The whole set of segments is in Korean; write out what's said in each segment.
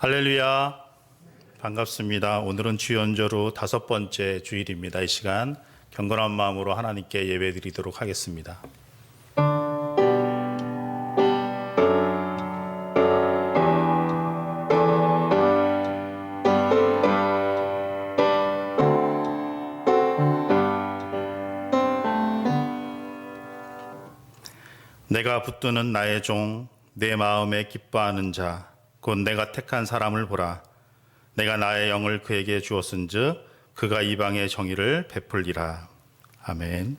할렐루야, 반갑습니다. 오늘은 주연절 후 5번째 주일입니다. 이 시간 경건한 마음으로 하나님께 예배드리도록 하겠습니다. 내가 붙드는 나의 종, 내 마음에 기뻐하는 자, 곧 내가 택한 사람을 보라. 내가 나의 영을 그에게 주었은즉 그가 이방의 정의를 베풀리라. 아멘.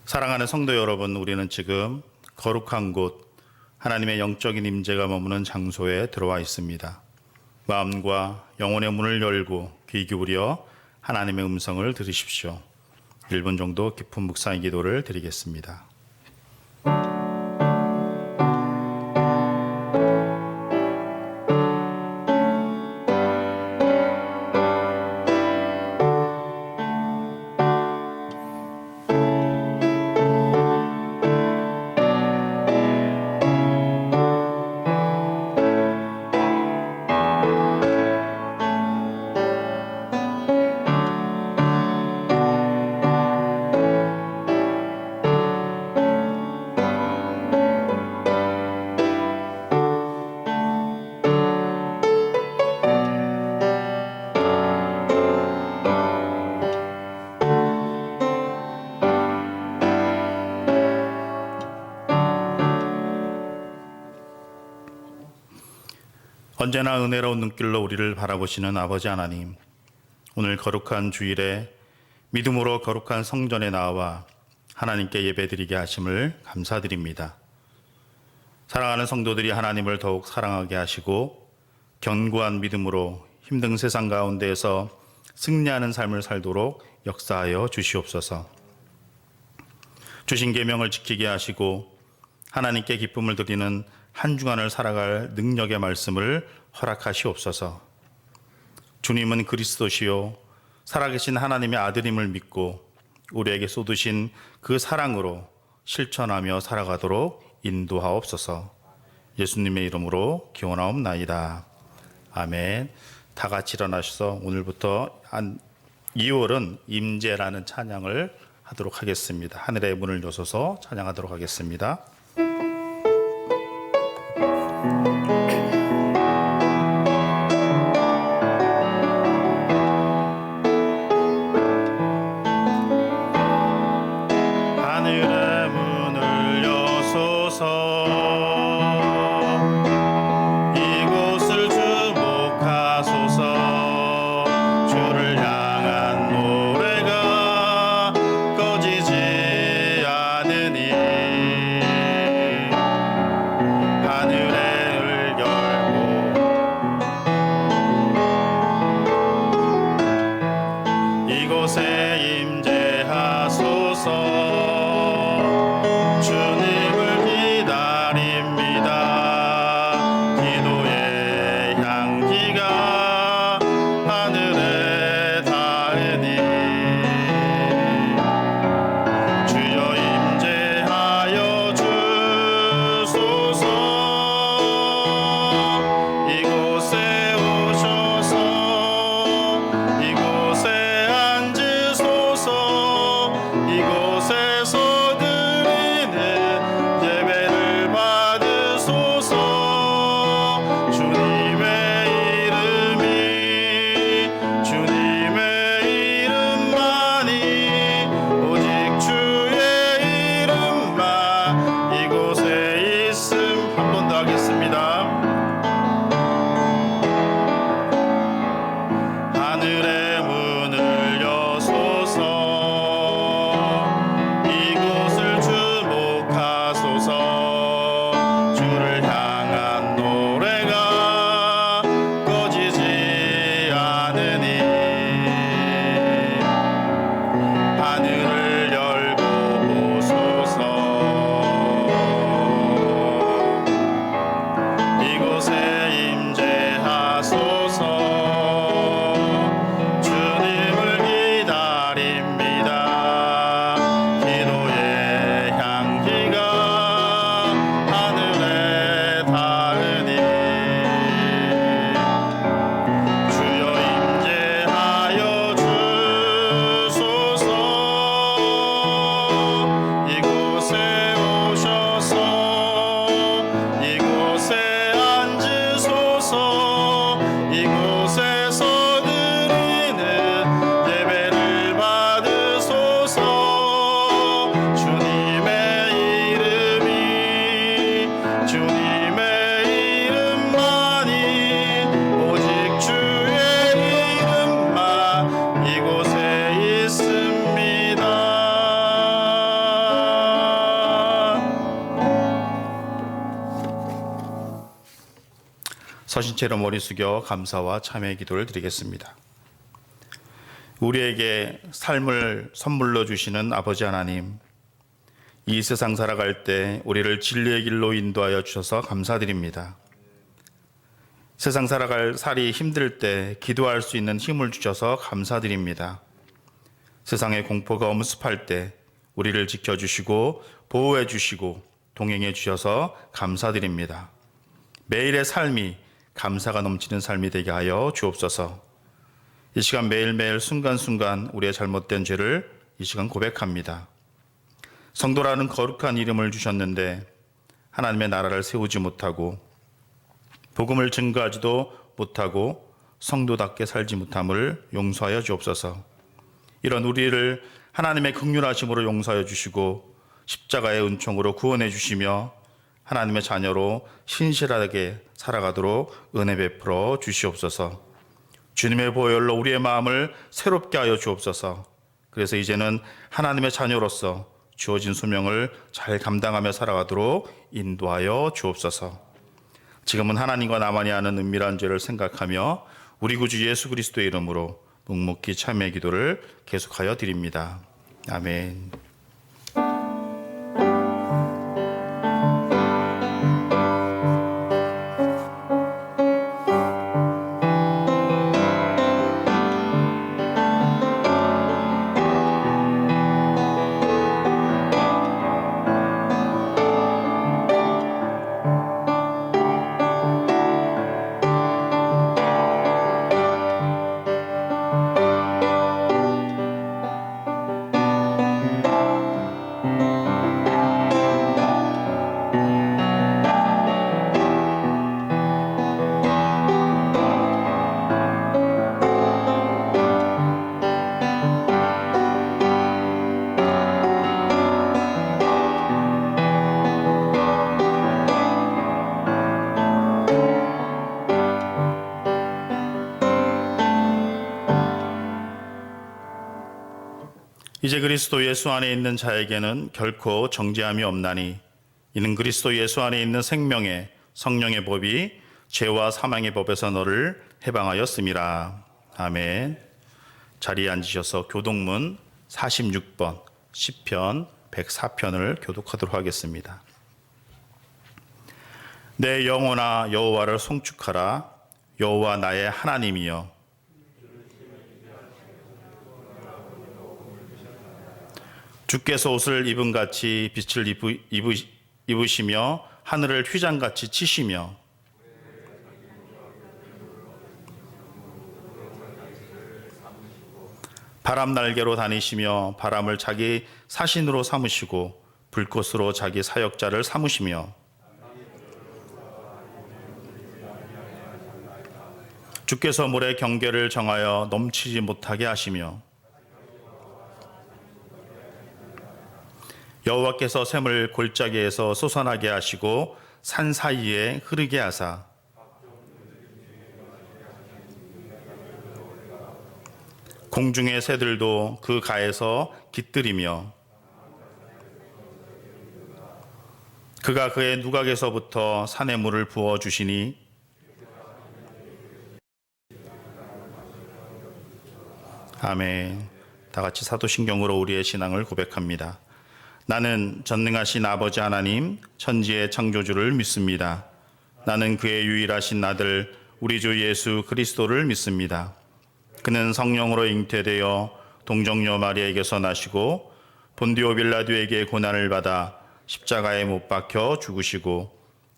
사랑하는 성도 여러분, 우리는 지금 거룩한 곳, 하나님의 영적인 임재가 머무는 장소에 들어와 있습니다. 마음과 영혼의 문을 열고 귀 기울여 하나님의 음성을 들으십시오. 1분 정도 깊은 묵상의 기도를 드리겠습니다. 언제나 은혜로운 눈길로 우리를 바라보시는 아버지 하나님, 오늘 거룩한 주일에 믿음으로 거룩한 성전에 나와 하나님께 예배드리게 하심을 감사드립니다. 사랑하는 성도들이 하나님을 더욱 사랑하게 하시고 견고한 믿음으로 힘든 세상 가운데에서 승리하는 삶을 살도록 역사하여 주시옵소서. 주신 계명을 지키게 하시고 하나님께 기쁨을 드리는 한 주간을 살아갈 능력의 말씀을 허락하시옵소서. 주님은 그리스도시요 살아계신 하나님의 아들임을 믿고 우리에게 쏟으신 그 사랑으로 실천하며 살아가도록 인도하옵소서. 예수님의 이름으로 기원하옵나이다. 아멘. 다 같이 일어나셔서 오늘부터 2월은 임재라는 찬양을 하도록 하겠습니다. 하늘의 문을 여서서 찬양하도록 하겠습니다. 하늘의 문을 여소서 이곳을 주목하소서. 주를 향한 노래가 꺼지지 않으니 하늘을 전체로 머리 숙여 감사와 참회의 기도를 드리겠습니다. 우리에게 삶을 선물로 주시는 아버지 하나님, 이 세상 살아갈 때 우리를 진리의 길로 인도하여 주셔서 감사드립니다. 세상 살아갈 살이 힘들 때 기도할 수 있는 힘을 주셔서 감사드립니다. 세상의 공포가 엄습할 때 우리를 지켜주시고 보호해 주시고 동행해 주셔서 감사드립니다. 매일의 삶이 감사가 넘치는 삶이 되게 하여 주옵소서. 이 시간 매일매일 순간순간 우리의 잘못된 죄를 이 시간 고백합니다. 성도라는 거룩한 이름을 주셨는데 하나님의 나라를 세우지 못하고 복음을 증거하지도 못하고 성도답게 살지 못함을 용서하여 주옵소서. 이런 우리를 하나님의 긍휼하심으로 용서하여 주시고 십자가의 은총으로 구원해 주시며 하나님의 자녀로 신실하게 살아가도록 은혜 베풀어 주시옵소서. 주님의 보혈로 우리의 마음을 새롭게 하여 주옵소서. 그래서 이제는 하나님의 자녀로서 주어진 소명을 잘 감당하며 살아가도록 인도하여 주옵소서. 지금은 하나님과 나만이 아는 은밀한 죄를 생각하며 우리 구주 예수 그리스도의 이름으로 묵묵히 참회의 기도를 계속하여 드립니다. 아멘. 이제 그리스도 예수 안에 있는 자에게는 결코 정죄함이 없나니 이는 그리스도 예수 안에 있는 생명의 성령의 법이 죄와 사망의 법에서 너를 해방하였음이라. 아멘. 자리에 앉으셔서 교독문 46번 시편 104편을 교독하도록 하겠습니다. 내 영혼아 여호와를 송축하라. 여호와 나의 하나님이여. 주께서 옷을 입은 같이 빛을 입으시며 하늘을 휘장같이 치시며 바람 날개로 다니시며 바람을 자기 사신으로 삼으시고 불꽃으로 자기 사역자를 삼으시며 주께서 물의 경계를 정하여 넘치지 못하게 하시며 여호와께서 샘을 골짜기에서 솟아나게 하시고 산 사이에 흐르게 하사 공중의 새들도 그 가에서 깃들이며 그가 그의 누각에서부터 산의 물을 부어 주시니 아멘. 다 같이 사도신경으로 우리의 신앙을 고백합니다. 나는 전능하신 아버지 하나님 천지의 창조주를 믿습니다. 나는 그의 유일하신 아들 우리 주 예수 그리스도를 믿습니다. 그는 성령으로 잉태되어 동정녀 마리아에게서 나시고 본디오 빌라도에게 고난을 받아 십자가에 못 박혀 죽으시고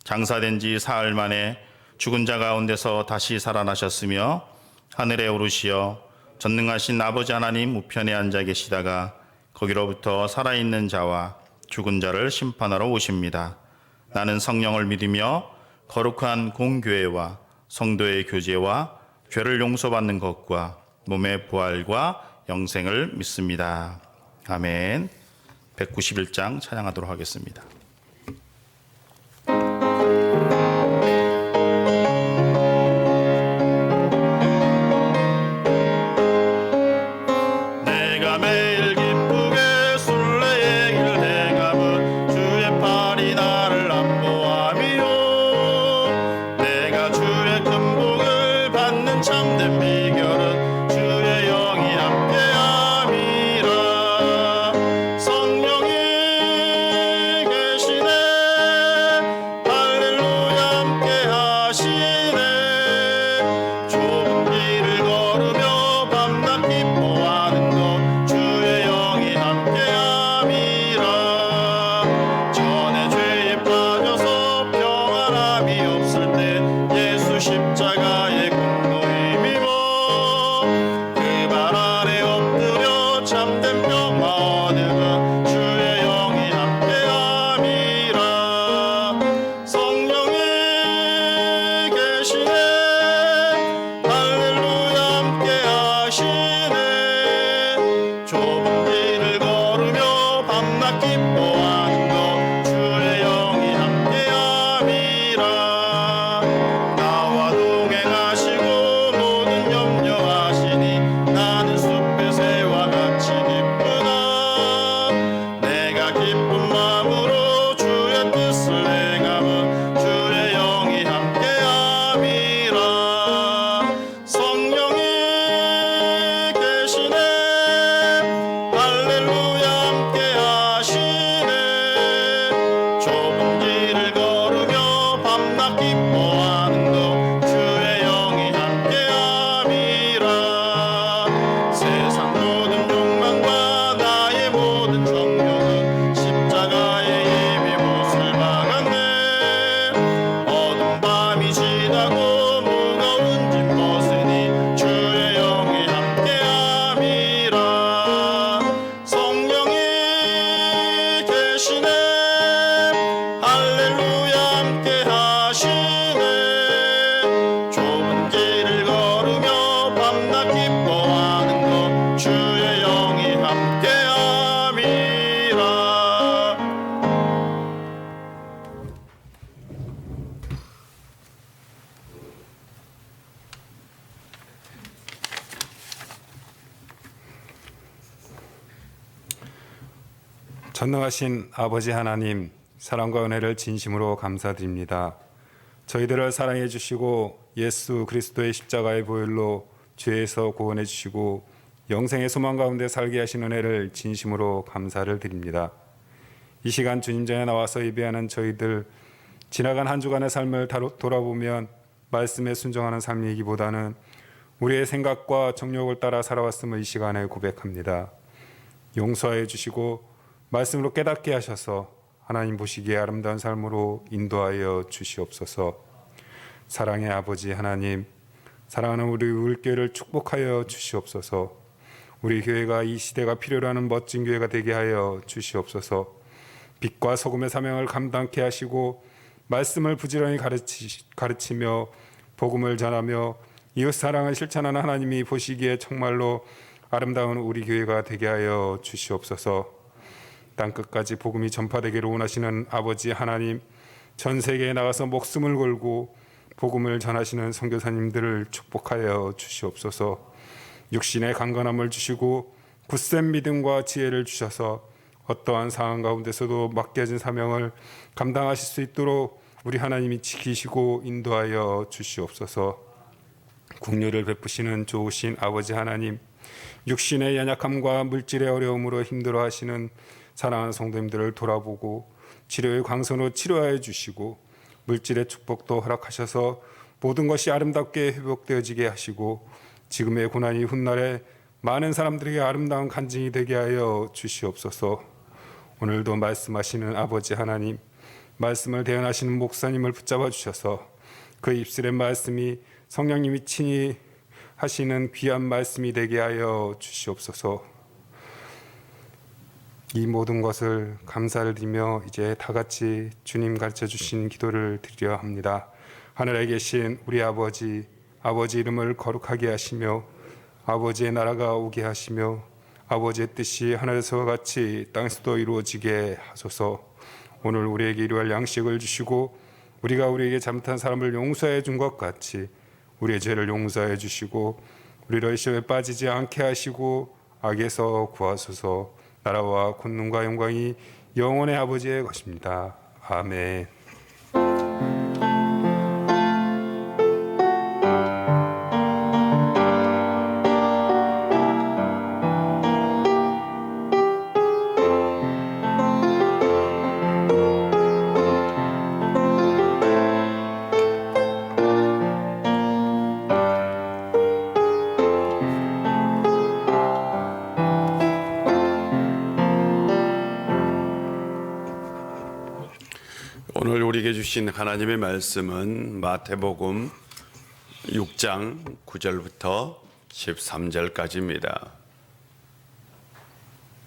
장사된 지 사흘 만에 죽은 자 가운데서 다시 살아나셨으며 하늘에 오르시어 전능하신 아버지 하나님 우편에 앉아 계시다가 거기로부터 살아있는 자와 죽은 자를 심판하러 오십니다. 나는 성령을 믿으며 거룩한 공교회와 성도의 교제와 죄를 용서받는 것과 몸의 부활과 영생을 믿습니다. 아멘. 191장 찬양하도록 하겠습니다. 주의 전능하신 아버지 하나님, 사랑과 은혜를 진심으로 감사드립니다. 저희들을 사랑해 주시고 예수 그리스도의 십자가의 보혈로 죄에서 구원해 주시고 영생의 소망 가운데 살게 하신 은혜를 진심으로 감사를 드립니다. 이 시간 주님 전에 나와서 예배하는 저희들, 지나간 한 주간의 삶을 돌아보면 말씀에 순종하는 삶이기보다는 우리의 생각과 정욕을 따라 살아왔음을 이 시간에 고백합니다. 용서해 주시고 말씀으로 깨닫게 하셔서 하나님 보시기에 아름다운 삶으로 인도하여 주시옵소서. 사랑의 아버지 하나님, 사랑하는 우리 울교회를 축복하여 주시옵소서. 우리 교회가 이 시대가 필요로 하는 멋진 교회가 되게 하여 주시옵소서. 빛과 소금의 사명을 감당케 하시고 말씀을 부지런히 가르치며 복음을 전하며 이웃 사랑을 실천하는 하나님이 보시기에 정말로 아름다운 우리 교회가 되게 하여 주시옵소서. 땅끝까지 복음이 전파되기를 원하시는 아버지 하나님, 전 세계에 나가서 목숨을 걸고 복음을 전하시는 선교사님들을 축복하여 주시옵소서. 육신의 강건함을 주시고 굳센 믿음과 지혜를 주셔서 어떠한 상황 가운데서도 맡겨진 사명을 감당하실 수 있도록 우리 하나님이 지키시고 인도하여 주시옵소서. 국률을 베푸시는 좋으신 아버지 하나님, 육신의 연약함과 물질의 어려움으로 힘들어하시는 사랑하는 성도님들을 돌아보고 치료의 광선으로 치료하여 주시고 물질의 축복도 허락하셔서 모든 것이 아름답게 회복되어지게 하시고 지금의 고난이 훗날에 많은 사람들에게 아름다운 간증이 되게 하여 주시옵소서. 오늘도 말씀하시는 아버지 하나님, 말씀을 대언하시는 목사님을 붙잡아 주셔서 그 입술의 말씀이 성령님이 친히 하시는 귀한 말씀이 되게 하여 주시옵소서. 이 모든 것을 감사를 드리며 이제 다 같이 주님 가르쳐 주신 기도를 드리려 합니다. 하늘에 계신 우리 아버지 이름을 거룩하게 하시며 아버지의 나라가 오게 하시며 아버지의 뜻이 하늘에서와 같이 땅에서도 이루어지게 하소서. 오늘 우리에게 일용할 양식을 주시고 우리가 우리에게 잘못한 사람을 용서해 준 것 같이 우리의 죄를 용서해 주시고 우리를 시험에 빠지지 않게 하시고 악에서 구하소서. 나라와 권능과 영광이 영원의 아버지의 것입니다. 아멘. 오늘 우리에게 주신 하나님의 말씀은 마태복음 6장 9절부터 13절까지입니다.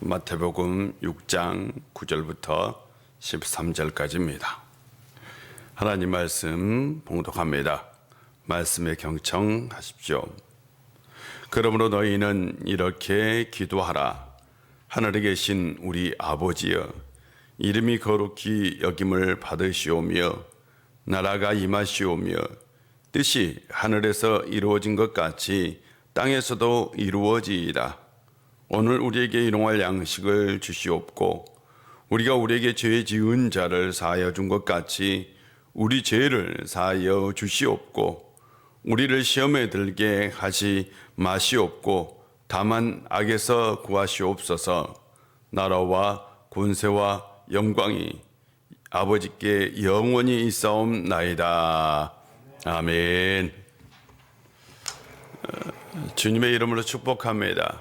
마태복음 6장 9절부터 13절까지입니다. 하나님 말씀 봉독합니다. 말씀에 경청하십시오. 그러므로 너희는 이렇게 기도하라. 하늘에 계신 우리 아버지여, 이름이 거룩히 여김을 받으시오며 나라가 임하시오며 뜻이 하늘에서 이루어진 것 같이 땅에서도 이루어지이다. 오늘 우리에게 일용할 양식을 주시옵고 우리가 우리에게 죄 지은 자를 사하여 준 것 같이 우리 죄를 사하여 주시옵고 우리를 시험에 들게 하지 마시옵고 다만 악에서 구하시옵소서. 나라와 권세와 영광이 아버지께 영원히 있사옵나이다. 아멘. 주님의 이름으로 축복합니다.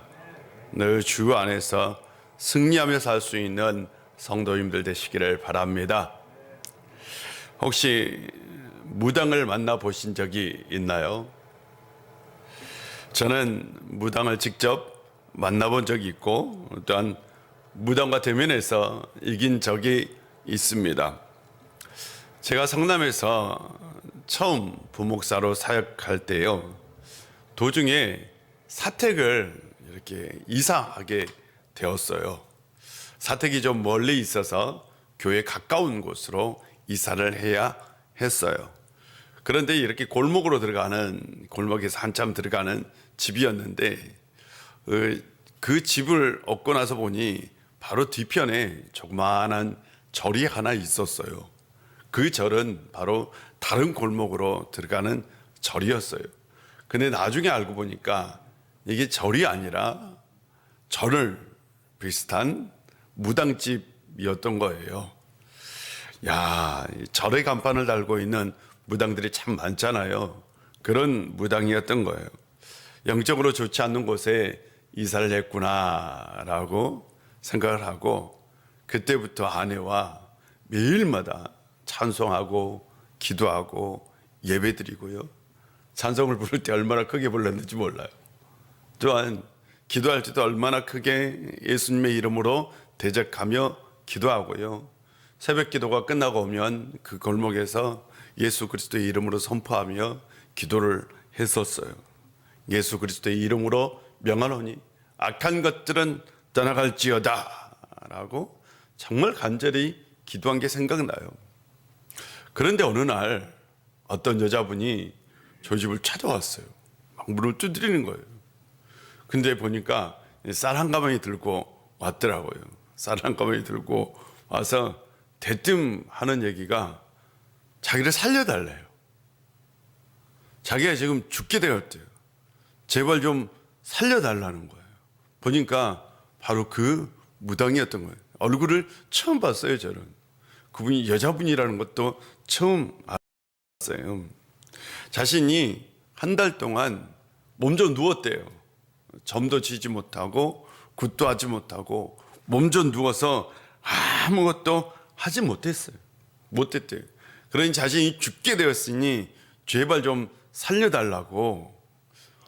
늘 주 안에서 승리하며 살 수 있는 성도님들 되시기를 바랍니다. 혹시 무당을 만나보신 적이 있나요? 저는 무당을 직접 만나본 적이 있고 또한 무당과 대면해서 이긴 적이 있습니다. 제가 성남에서 처음 부목사로 사역할 때요, 도중에 사택을 이렇게 이사하게 되었어요. 사택이 좀 멀리 있어서 교회 가까운 곳으로 이사를 해야 했어요. 그런데 이렇게 골목에서 한참 들어가는 집이었는데 그 집을 얻고 나서 보니 바로 뒤편에 조그마한 절이 하나 있었어요. 그 절은 바로 다른 골목으로 들어가는 절이었어요. 근데 나중에 알고 보니까 이게 절이 아니라 절을 비슷한 무당집이었던 거예요. 야, 절의 간판을 달고 있는 무당들이 참 많잖아요. 그런 무당이었던 거예요. 영적으로 좋지 않는 곳에 이사를 했구나라고 생각을 하고, 그때부터 아내와 매일마다 찬송하고 기도하고 예배드리고요. 찬송을 부를 때 얼마나 크게 불렀는지 몰라요. 또한 기도할 때도 얼마나 크게 예수님의 이름으로 대적하며 기도하고요. 새벽 기도가 끝나고 오면 그 골목에서 예수 그리스도의 이름으로 선포하며 기도를 했었어요. 예수 그리스도의 이름으로 명하노니 악한 것들은 떠나갈지어다 라고 정말 간절히 기도한 게 생각나요. 그런데 어느 날 어떤 여자분이 저희 집을 찾아왔어요. 막 문을 두드리는 거예요. 근데 보니까 쌀 한 가마니 들고 왔더라고요. 쌀 한 가마니 들고 와서 대뜸 하는 얘기가 자기를 살려달래요. 자기가 지금 죽게 되었대요. 제발 좀 살려달라는 거예요. 보니까 바로 그 무당이었던 거예요. 얼굴을 처음 봤어요, 저는. 그분이 여자분이라는 것도 처음 알았어요. 자신이 한 달 동안 몸져 누웠대요. 잠도 지지 못하고 굿도 하지 못하고 몸져 누워서 아무것도 하지 못했어요. 못했대요. 그러니 자신이 죽게 되었으니 제발 좀 살려달라고.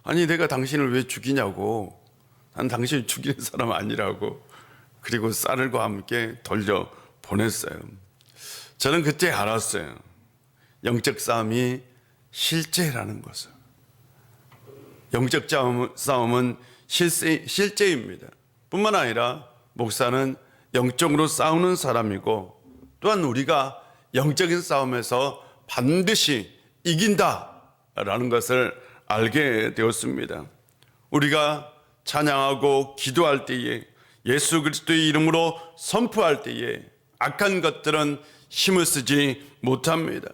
아니, 내가 당신을 왜 죽이냐고. 난 당신을 죽이는 사람 아니라고. 그리고 쌀과 함께 돌려 보냈어요. 저는 그때 알았어요. 영적 싸움이 실제라는 것을. 영적 싸움은 실제입니다. 뿐만 아니라 목사는 영적으로 싸우는 사람이고, 또한 우리가 영적인 싸움에서 반드시 이긴다라는 것을 알게 되었습니다. 우리가 찬양하고 기도할 때에, 예수 그리스도의 이름으로 선포할 때에 악한 것들은 힘을 쓰지 못합니다.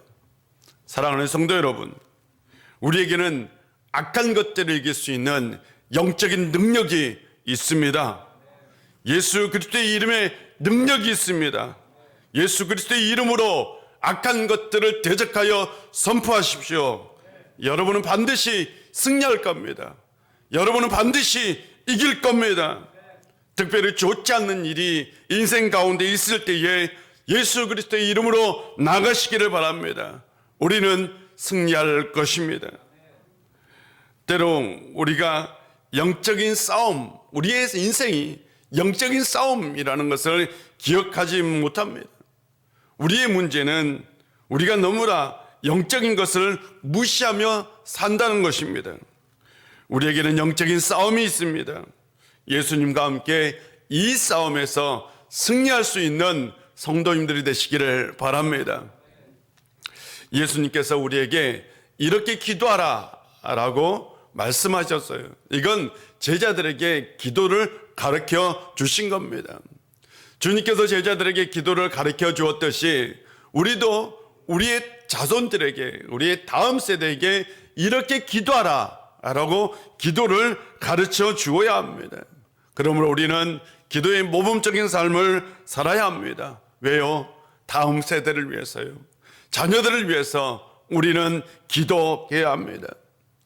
사랑하는 성도 여러분, 우리에게는 악한 것들을 이길 수 있는 영적인 능력이 있습니다. 예수 그리스도의 이름에 능력이 있습니다. 예수 그리스도의 이름으로 악한 것들을 대적하여 선포하십시오. 여러분은 반드시 승리할 겁니다. 여러분은 반드시 이길 겁니다. 특별히 좋지 않는 일이 인생 가운데 있을 때에 예수 그리스도의 이름으로 나가시기를 바랍니다. 우리는 승리할 것입니다. 때로 우리가 영적인 싸움, 우리의 인생이 영적인 싸움이라는 것을 기억하지 못합니다. 우리의 문제는 우리가 너무나 영적인 것을 무시하며 산다는 것입니다. 우리에게는 영적인 싸움이 있습니다. 예수님과 함께 이 싸움에서 승리할 수 있는 성도님들이 되시기를 바랍니다. 예수님께서 우리에게 이렇게 기도하라 라고 말씀하셨어요. 이건 제자들에게 기도를 가르쳐 주신 겁니다. 주님께서 제자들에게 기도를 가르쳐 주었듯이 우리도 우리의 자손들에게, 우리의 다음 세대에게 이렇게 기도하라 라고 기도를 가르쳐 주어야 합니다. 그러므로 우리는 기도의 모범적인 삶을 살아야 합니다. 왜요? 다음 세대를 위해서요. 자녀들을 위해서 우리는 기도해야 합니다.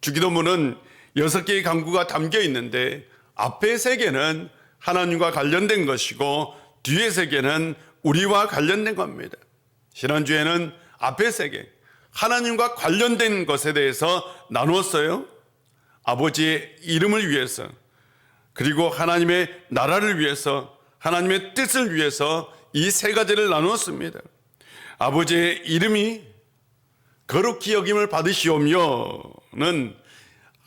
주기도문은 6개의 강구가 담겨 있는데 앞에 3개는 하나님과 관련된 것이고 뒤에 3개는 우리와 관련된 겁니다. 지난주에는 앞에 3개, 하나님과 관련된 것에 대해서 나누었어요. 아버지의 이름을 위해서, 그리고 하나님의 나라를 위해서, 하나님의 뜻을 위해서 이 3가지를 나누었습니다. 아버지의 이름이 거룩히 여김을 받으시오며는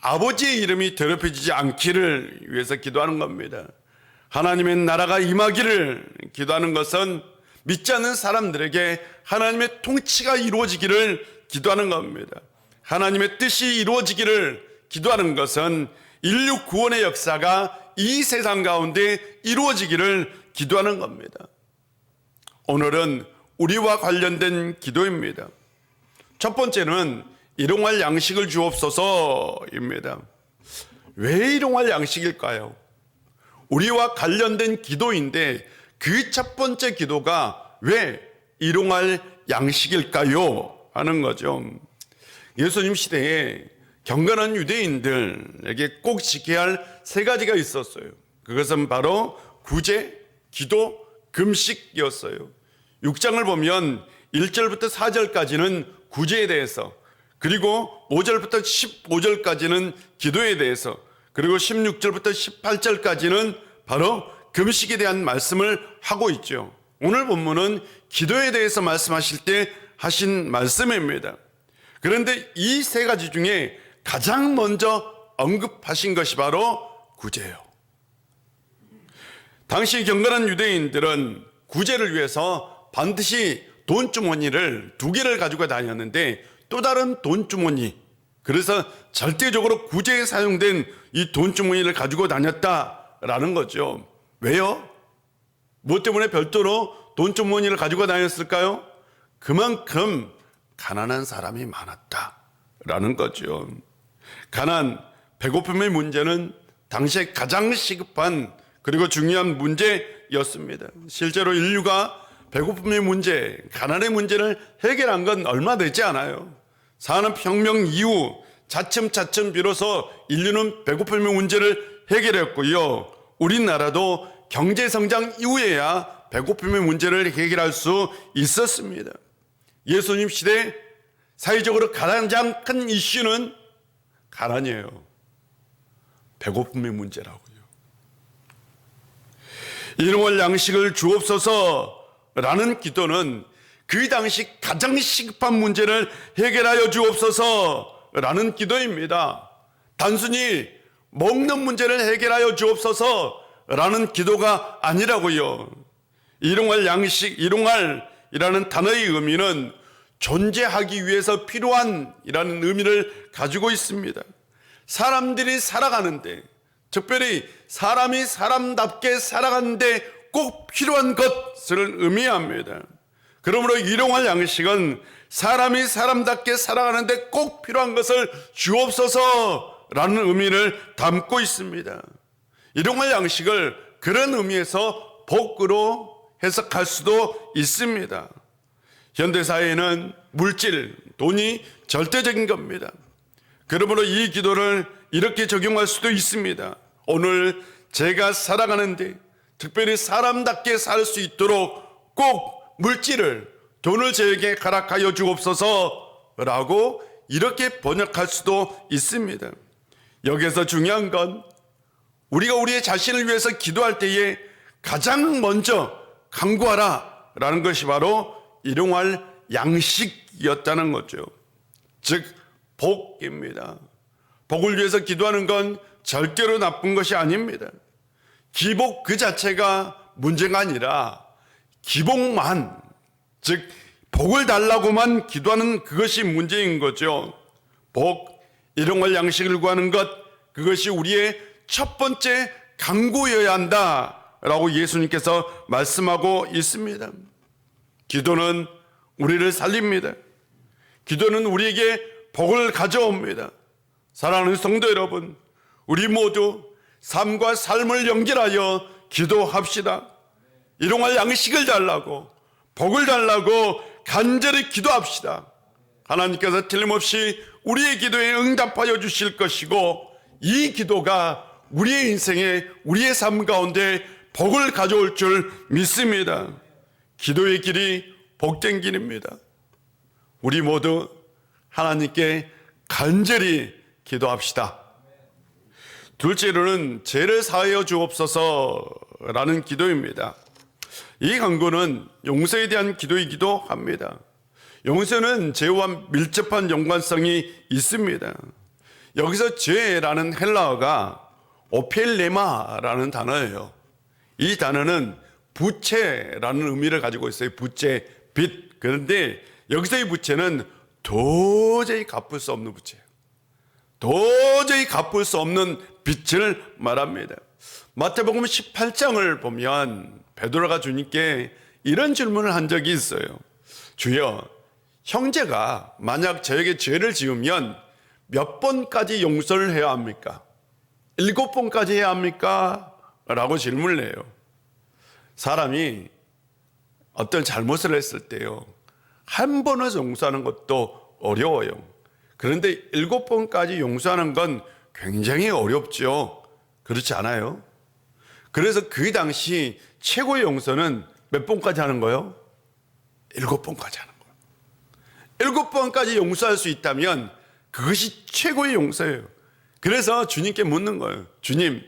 아버지의 이름이 더럽혀지지 않기를 위해서 기도하는 겁니다. 하나님의 나라가 임하기를 기도하는 것은 믿지 않는 사람들에게 하나님의 통치가 이루어지기를 기도하는 겁니다. 하나님의 뜻이 이루어지기를 기도하는 것은 인류 구원의 역사가 이 세상 가운데 이루어지기를 기도하는 겁니다. 오늘은 우리와 관련된 기도입니다. 첫 번째는 일용할 양식을 주옵소서입니다. 왜 일용할 양식일까요? 우리와 관련된 기도인데 그 첫 번째 기도가 왜 일용할 양식일까요? 하는 거죠. 예수님 시대에 경건한 유대인들에게 꼭 지켜야 할 세 가지가 있었어요. 그것은 바로 구제, 기도, 금식이었어요. 6장을 보면 1절부터 4절까지는 구제에 대해서, 그리고 5절부터 15절까지는 기도에 대해서, 그리고 16절부터 18절까지는 바로 금식에 대한 말씀을 하고 있죠. 오늘 본문은 기도에 대해서 말씀하실 때 하신 말씀입니다. 그런데 이 세 가지 중에 가장 먼저 언급하신 것이 바로 구제예요. 당시 경건한 유대인들은 구제를 위해서 반드시 돈주머니를 2개를 가지고 다녔는데 또 다른 돈주머니, 그래서 절대적으로 구제에 사용된 이 돈주머니를 가지고 다녔다라는 거죠. 왜요? 무엇 때문에 별도로 돈주머니를 가지고 다녔을까요? 그만큼 가난한 사람이 많았다라는 거죠. 가난, 배고픔의 문제는 당시에 가장 시급한 그리고 중요한 문제였습니다. 실제로 인류가 배고픔의 문제, 가난의 문제를 해결한 건 얼마 되지 않아요. 산업혁명 이후 차츰차츰 비로소 인류는 배고픔의 문제를 해결했고요. 우리나라도 경제성장 이후에야 배고픔의 문제를 해결할 수 있었습니다. 예수님 시대 사회적으로 가장 큰 이슈는 가난이에요. 배고픔의 문제라고요. 일용할 양식을 주옵소서라는 기도는 그 당시 가장 시급한 문제를 해결하여 주옵소서라는 기도입니다. 단순히 먹는 문제를 해결하여 주옵소서라는 기도가 아니라고요. 일용할 양식, 일용할이라는 단어의 의미는 존재하기 위해서 필요한이라는 의미를 가지고 있습니다. 사람들이 살아가는데, 특별히 사람이 사람답게 살아가는데 꼭 필요한 것을 의미합니다. 그러므로 일용할 양식은 사람이 사람답게 살아가는데 꼭 필요한 것을 주옵소서라는 의미를 담고 있습니다. 일용할 양식을 그런 의미에서 복으로 해석할 수도 있습니다. 현대사회에는 물질, 돈이 절대적인 겁니다. 그러므로 이 기도를 이렇게 적용할 수도 있습니다. 오늘 제가 살아가는데 특별히 사람답게 살 수 있도록 꼭 물질을, 돈을 저에게 허락하여 주옵소서라고 이렇게 번역할 수도 있습니다. 여기서 중요한 건 우리가 우리의 자신을 위해서 기도할 때에 가장 먼저 간구하라 라는 것이 바로 일용할 양식이었다는 거죠. 즉 복입니다. 복을 위해서 기도하는 건 절대로 나쁜 것이 아닙니다. 기복 그 자체가 문제가 아니라 기복만, 즉 복을 달라고만 기도하는 그것이 문제인 거죠. 복, 일용할 양식을 구하는 것, 그것이 우리의 첫 번째 간구여야 한다라고 예수님께서 말씀하고 있습니다. 기도는 우리를 살립니다. 기도는 우리에게 복을 가져옵니다. 사랑하는 성도 여러분, 우리 모두 삶과 삶을 연결하여 기도합시다. 일용할 양식을 달라고, 복을 달라고 간절히 기도합시다. 하나님께서 틀림없이 우리의 기도에 응답하여 주실 것이고, 이 기도가 우리의 인생에, 우리의 삶 가운데 복을 가져올 줄 믿습니다. 기도의 길이 복된 길입니다. 우리 모두 하나님께 간절히 기도합시다. 둘째로는 죄를 사하여 주옵소서라는 기도입니다. 이 간구는 용서에 대한 기도이기도 합니다. 용서는 죄와 밀접한 연관성이 있습니다. 여기서 죄라는 헬라어가 오펠레마라는 단어예요. 이 단어는 부채라는 의미를 가지고 있어요. 부채, 빚. 그런데 여기서의 부채는 도저히 갚을 수 없는 부채예요. 도저히 갚을 수 없는 빚을 말합니다. 마태복음 18장을 보면 베드로가 주님께 이런 질문을 한 적이 있어요. 주여, 형제가 만약 저에게 죄를 지으면 몇 번까지 용서를 해야 합니까? 7번까지 해야 합니까? 라고 질문을 해요. 사람이 어떤 잘못을 했을 때요, 한 번을 용서하는 것도 어려워요. 그런데 7번까지 용서하는 건 굉장히 어렵죠. 그렇지 않아요? 그래서 그 당시 최고의 용서는 몇 번까지 하는 거예요? 7번까지 하는 거예요. 7번까지 용서할 수 있다면 그것이 최고의 용서예요. 그래서 주님께 묻는 거예요. 주님,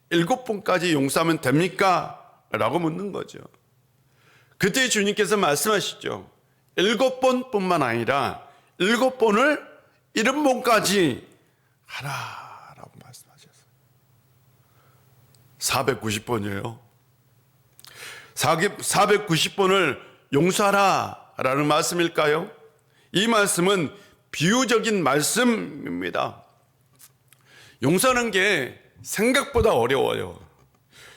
7번까지 용서하면 됩니까? 라고 묻는 거죠. 그때 주님께서 말씀하시죠. 7번뿐만 아니라 7번을 70번까지 하라라고 말씀하셨어요. 490번이에요. 490번을 용서하라라는 말씀일까요? 이 말씀은 비유적인 말씀입니다. 용서하는 게 생각보다 어려워요.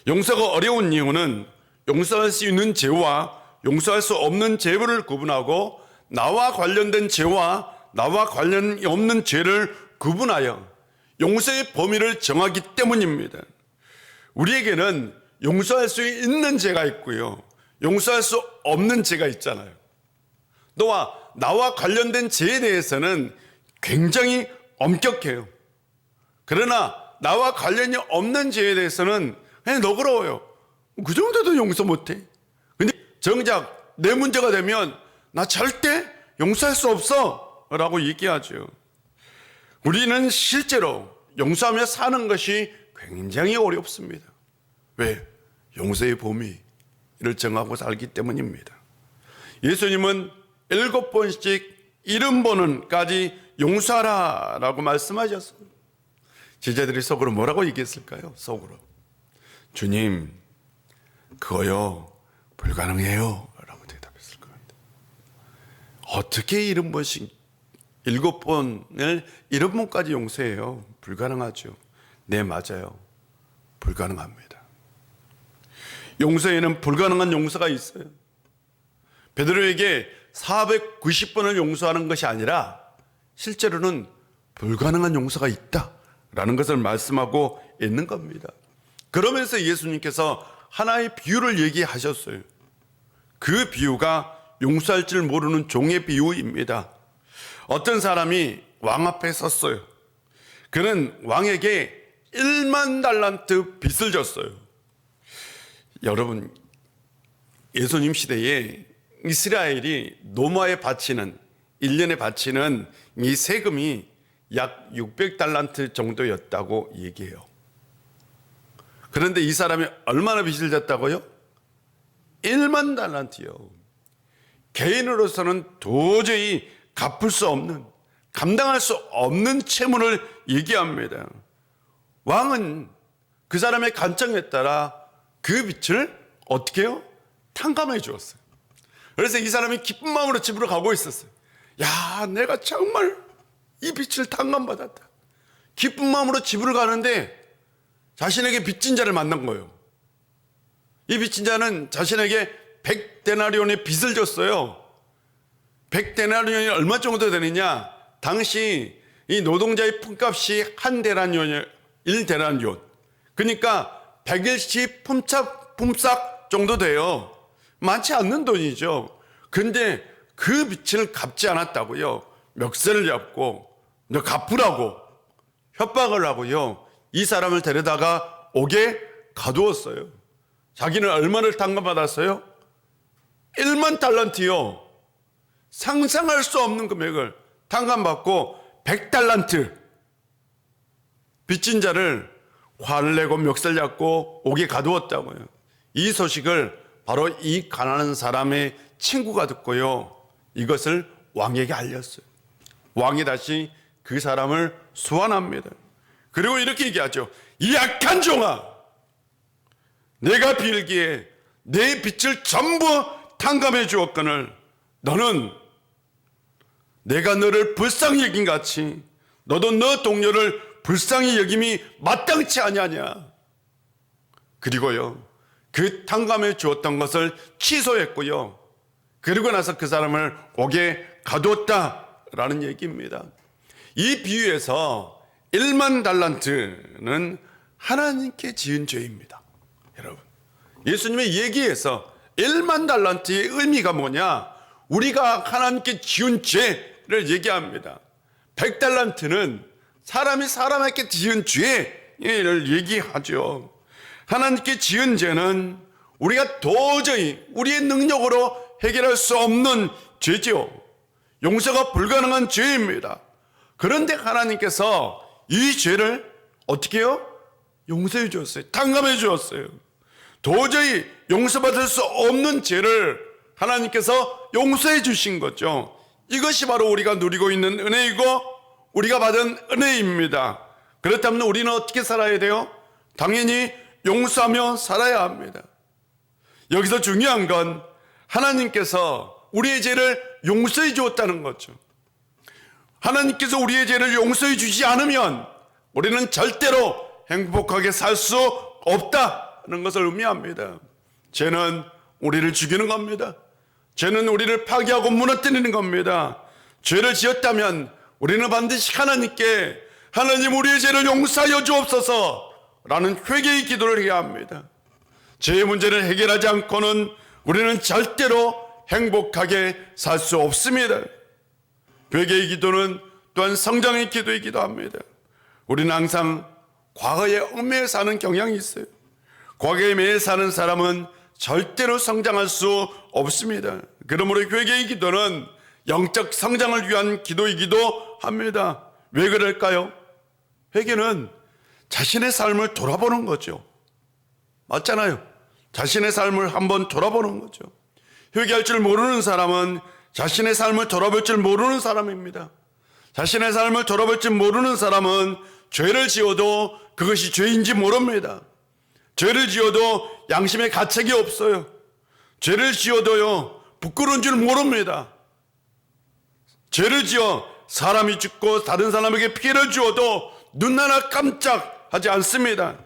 용서가 어려운 이유는 용서할 수 있는 죄와 용서할 수 없는 죄를 구분하고 나와 관련된 죄와 나와 관련이 없는 죄를 구분하여 용서의 범위를 정하기 때문입니다. 우리에게는 용서할 수 있는 죄가 있고요, 용서할 수 없는 죄가 있잖아요. 또한 나와 관련된 죄에 대해서는 굉장히 엄격해요. 그러나 나와 관련이 없는 죄에 대해서는 그냥 너그러워요. 그 정도도 용서 못해. 근데 정작 내 문제가 되면 나 절대 용서할 수 없어 라고 얘기하죠. 우리는 실제로 용서하며 사는 것이 굉장히 어렵습니다. 왜? 용서의 범위를 정하고 살기 때문입니다. 예수님은 7번씩 70번까지 용서하라 라고 말씀하셨어요. 제자들이 속으로 뭐라고 얘기했을까요? 속으로, 주님, 그거요 불가능해요 라고 대답했을 겁니다. 어떻게 70번씩 7번을 70번까지 용서해요? 불가능하죠. 네, 맞아요. 불가능합니다. 용서에는 불가능한 용서가 있어요. 베드로에게 490번을 용서하는 것이 아니라 실제로는 불가능한 용서가 있다라는 것을 말씀하고 있는 겁니다. 그러면서 예수님께서 하나의 비유를 얘기하셨어요. 그 비유가 용서할 줄 모르는 종의 비유입니다. 어떤 사람이 왕 앞에 섰어요. 그는 왕에게 1만 달란트 빚을 졌어요. 여러분, 예수님 시대에 이스라엘이 노마에 바치는 1년에 바치는 이 세금이 약 600달란트 정도였다고 얘기해요. 그런데 이 사람이 얼마나 빚을 졌다고요? 1만 달란트요. 개인으로서는 도저히 갚을 수 없는, 감당할 수 없는 채무를 얘기합니다. 왕은 그 사람의 간청에 따라 그 빚을 어떻게 해요? 탕감해 주었어요. 그래서 이 사람이 기쁜 마음으로 집으로 가고 있었어요. 야, 내가 정말 이 빚을 탕감받았다. 기쁜 마음으로 집으로 가는데 자신에게 빚진 자를 만난 거예요. 이 빚진 자는 자신에게 100데나리온의 빚을 줬어요. 100데나리온이 얼마 정도 되느냐? 당시 이 노동자의 품값이 한 데나리온이에요. 1데나리온. 그러니까 100일씩 품삯 정도 돼요. 많지 않는 돈이죠. 근데 그 빚을 갚지 않았다고요, 멱살을 잡고 너 갚으라고 협박을 하고요, 이 사람을 데려다가 옥에 가두었어요. 자기는 얼마를 탕감받았어요? 1만 달란트요. 상상할 수 없는 금액을 탕감받고 100달란트 빚진 자를 화를 내고 멱살 잡고 옥에 가두었다고요. 이 소식을 바로 이 가난한 사람의 친구가 듣고요, 이것을 왕에게 알렸어요. 왕이 다시 그 사람을 소환합니다. 그리고 이렇게 얘기하죠. 이 악한 종아, 내가 빌기에 내 빚을 전부 탕감해 주었거늘 너는 내가 너를 불쌍히 여긴 같이 너도 너 동료를 불쌍히 여김이 마땅치 아니하냐. 그리고요, 그 탕감해 주었던 것을 취소했고요. 그리고 나서 그 사람을 옥에 가두었다라는 얘기입니다. 이 비유에서 1만 달란트는 하나님께 지은 죄입니다. 여러분, 예수님의 얘기에서 1만 달란트의 의미가 뭐냐? 우리가 하나님께 지은 죄를 얘기합니다. 100달란트는 사람이 사람에게 지은 죄를 얘기하죠. 하나님께 지은 죄는 우리가 도저히 우리의 능력으로 해결할 수 없는 죄죠. 용서가 불가능한 죄입니다. 그런데 하나님께서 이 죄를 어떻게 해요? 용서해 주었어요. 탕감해 주었어요. 도저히 용서받을 수 없는 죄를 하나님께서 용서해 주신 거죠. 이것이 바로 우리가 누리고 있는 은혜이고 우리가 받은 은혜입니다. 그렇다면 우리는 어떻게 살아야 돼요? 당연히 용서하며 살아야 합니다. 여기서 중요한 건 하나님께서 우리의 죄를 용서해 주었다는 거죠. 하나님께서 우리의 죄를 용서해 주지 않으면 우리는 절대로 행복하게 살 수 없다는 것을 의미합니다. 죄는 우리를 죽이는 겁니다. 죄는 우리를 파괴하고 무너뜨리는 겁니다. 죄를 지었다면 우리는 반드시 하나님께 하나님 우리의 죄를 용서하여 주옵소서 라는 회개의 기도를 해야 합니다. 죄의 문제를 해결하지 않고는 우리는 절대로 행복하게 살 수 없습니다. 회개의 기도는 또한 성장의 기도이기도 합니다. 우리는 항상 과거에 얽매여 사는 경향이 있어요. 과거에 매여 사는 사람은 절대로 성장할 수 없습니다. 그러므로 회개의 기도는 영적 성장을 위한 기도이기도 합니다. 왜 그럴까요? 회개는 자신의 삶을 돌아보는 거죠. 맞잖아요. 자신의 삶을 한번 돌아보는 거죠. 회개할 줄 모르는 사람은 자신의 삶을 돌아볼 줄 모르는 사람입니다. 자신의 삶을 돌아볼 줄 모르는 사람은 죄를 지어도 그것이 죄인지 모릅니다. 죄를 지어도 양심의 가책이 없어요. 죄를 지어도요 부끄러운 줄 모릅니다. 죄를 지어 사람이 죽고 다른 사람에게 피해를 주어도 눈 하나 깜짝하지 않습니다.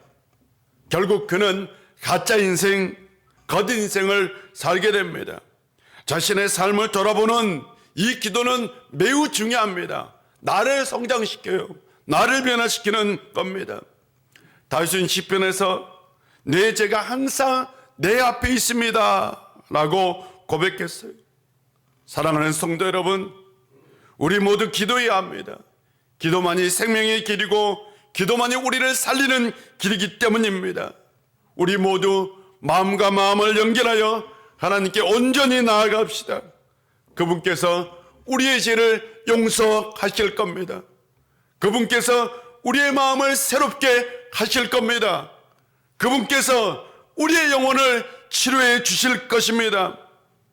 결국 그는 가짜 인생, 거짓 인생을 살게 됩니다. 자신의 삶을 돌아보는 이 기도는 매우 중요합니다. 나를 성장시켜요. 나를 변화시키는 겁니다. 다윗은 시편에서 내 죄가 항상 내 앞에 있습니다 라고 고백했어요. 사랑하는 성도 여러분, 우리 모두 기도해야 합니다. 기도만이 생명의 길이고 기도만이 우리를 살리는 길이기 때문입니다. 우리 모두 마음과 마음을 연결하여 하나님께 온전히 나아갑시다. 그분께서 우리의 죄를 용서하실 겁니다. 그분께서 우리의 마음을 새롭게 하실 겁니다. 그분께서 우리의 영혼을 치료해 주실 것입니다.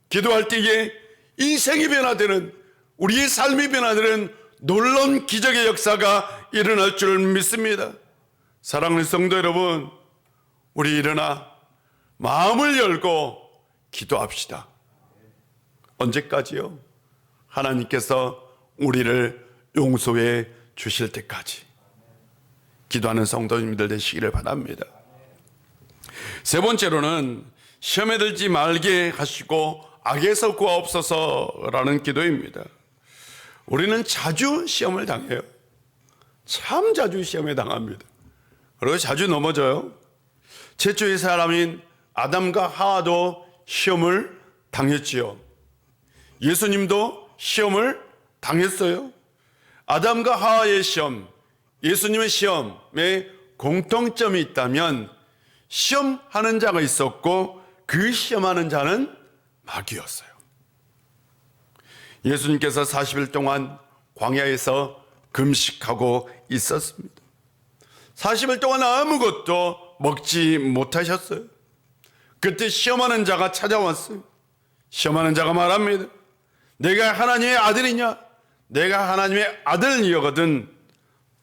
기도할 때에 인생이 변화되는, 우리의 삶이 변화되는 놀라운 기적의 역사가 일어날 줄 믿습니다. 사랑하는 성도 여러분, 우리 일어나 마음을 열고 기도합시다. 언제까지요? 하나님께서 우리를 용서해 주실 때까지 기도하는 성도님들 되시기를 바랍니다. 세 번째로는 시험에 들지 말게 하시고 악에서 구하옵소서라는 기도입니다. 우리는 자주 시험을 당해요. 참 자주 시험에 당합니다. 그리고 자주 넘어져요. 최초의 사람인 아담과 하와도 시험을 당했지요. 예수님도 시험을 당했어요. 아담과 하와의 시험, 예수님의 시험에 공통점이 있다면 시험하는 자가 있었고 그 시험하는 자는 마귀였어요. 예수님께서 40일 동안 광야에서 금식하고 있었습니다. 40일 동안 아무것도 먹지 못하셨어요. 그때 시험하는 자가 찾아왔어요. 시험하는 자가 말합니다. 내가 하나님의 아들이냐? 내가 하나님의 아들이거든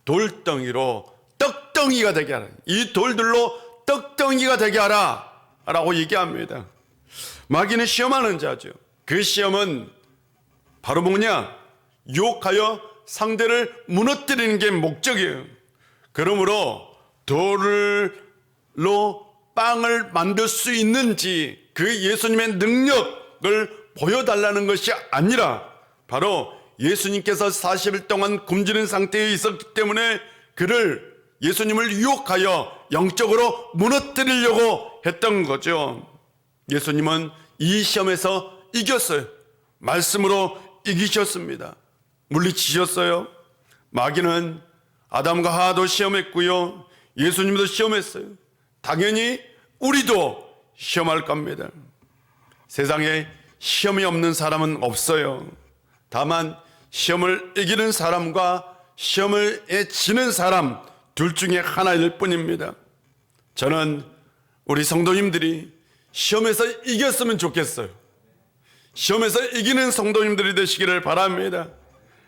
돌덩이로 떡덩이가 되게 하라. 이 돌들로 떡덩이가 되게 하라 라고 얘기합니다. 마귀는 시험하는 자죠. 그 시험은 바로 뭐냐? 유혹하여 상대를 무너뜨리는 게 목적이에요. 그러므로 돌로 빵을 만들 수 있는지 그 예수님의 능력을 보여달라는 것이 아니라 바로 예수님께서 40일 동안 굶주린 상태에 있었기 때문에 그를 예수님을 유혹하여 영적으로 무너뜨리려고 했던 거죠. 예수님은 이 시험에서 이겼어요. 말씀으로 이기셨습니다. 물리치셨어요. 마귀는 아담과 하와도 시험했고요. 예수님도 시험했어요. 당연히 우리도 시험할 겁니다. 세상에 시험이 없는 사람은 없어요. 다만 시험을 이기는 사람과 시험을 지는 사람 둘 중에 하나일 뿐입니다. 저는 우리 성도님들이 시험에서 이겼으면 좋겠어요. 시험에서 이기는 성도님들이 되시기를 바랍니다.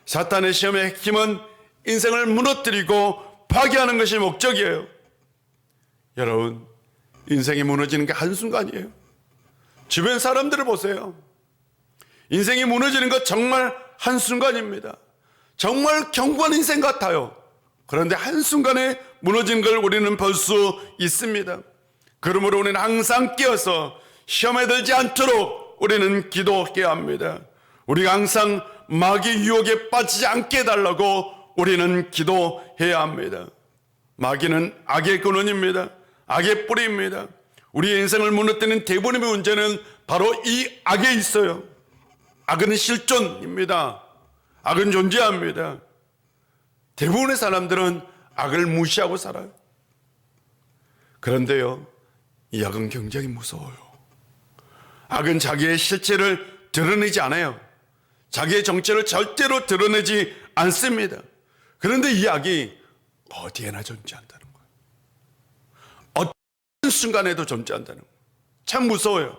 사탄의 시험의 핵심은 인생을 무너뜨리고 파괴하는 것이 목적이에요. 여러분, 인생이 무너지는 게 한순간이에요. 주변 사람들을 보세요. 인생이 무너지는 것 정말 한순간입니다. 정말 견고한 인생 같아요. 그런데 한순간에 무너진 걸 우리는 볼 수 있습니다. 그러므로 우리는 항상 깨어서 시험에 들지 않도록 우리는 기도해야 합니다. 우리가 항상 마귀 유혹에 빠지지 않게 해달라고 우리는 기도해야 합니다. 마귀는 악의 근원입니다. 악의 뿌리입니다. 우리의 인생을 무너뜨리는 대부분의 문제는 바로 이 악에 있어요. 악은 실존입니다. 악은 존재합니다. 대부분의 사람들은 악을 무시하고 살아요. 그런데요, 이 악은 굉장히 무서워요. 악은 자기의 실체를 드러내지 않아요. 자기의 정체를 절대로 드러내지 않습니다. 그런데 이 악이 어디에나 존재한다는 거예요. 어떤 순간에도 존재한다는 거예요. 참 무서워요.